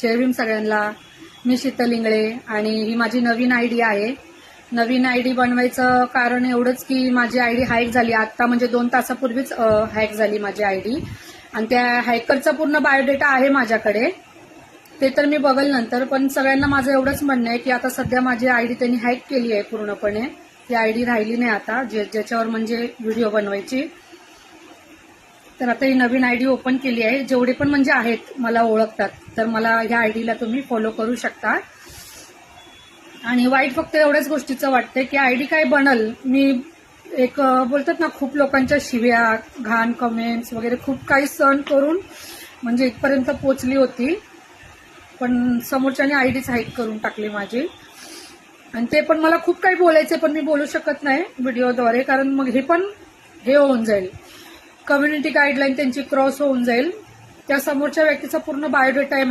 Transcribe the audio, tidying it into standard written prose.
जय भीम सगळ्यांना. मी शीतल इंगळे आणि ही माझी नवीन आयडी आहे. नवीन आयडी बनवायचं कारण एवढंच की माझी आयडी हॅक झाली. आता म्हणजे 2 तासापूर्वीच हॅक झाली माझी आयडी आणि त्या हॅकरचा पूर्ण बायोडेटा आहे माझ्याकडे. ते तर मी बघल नंतर. पण सगळ्यांना माझं एवढंच म्हणणं आहे की आता सध्या माझी आयडी त्यांनी हॅक केली आहे पूर्णपणे. ती आयडी राहिली नाही आता ज्याच्यावर म्हणजे व्हिडिओ बनवायची. तर आता ही नवीन आयडी ओपन केली आहे. जेवढे पण म्हणजे आहेत मला ओळखतात तर मला ह्या आयडीला तुम्ही फॉलो करू शकता. आणि वाईट फक्त एवढ्याच गोष्टीचं वाटतंय की आयडी काय बनल. मी एक बोलतात ना खूप लोकांच्या शिव्या, घाण कमेंट्स वगैरे खूप काही सहन करून म्हणजे इथपर्यंत पोचली होती. पण समोरच्याने आयडीच हॅक करून टाकली माझी. आणि ते पण मला खूप काही बोलायचे पण मी बोलू शकत नाही व्हिडिओद्वारे, कारण मग हे होऊन जाईल. कम्युनिटी गाईडलाईन त्यांची क्रॉस होऊन जाईल. त्या समोरच्या व्यक्तीचा पूर्ण बायोडेटा आहे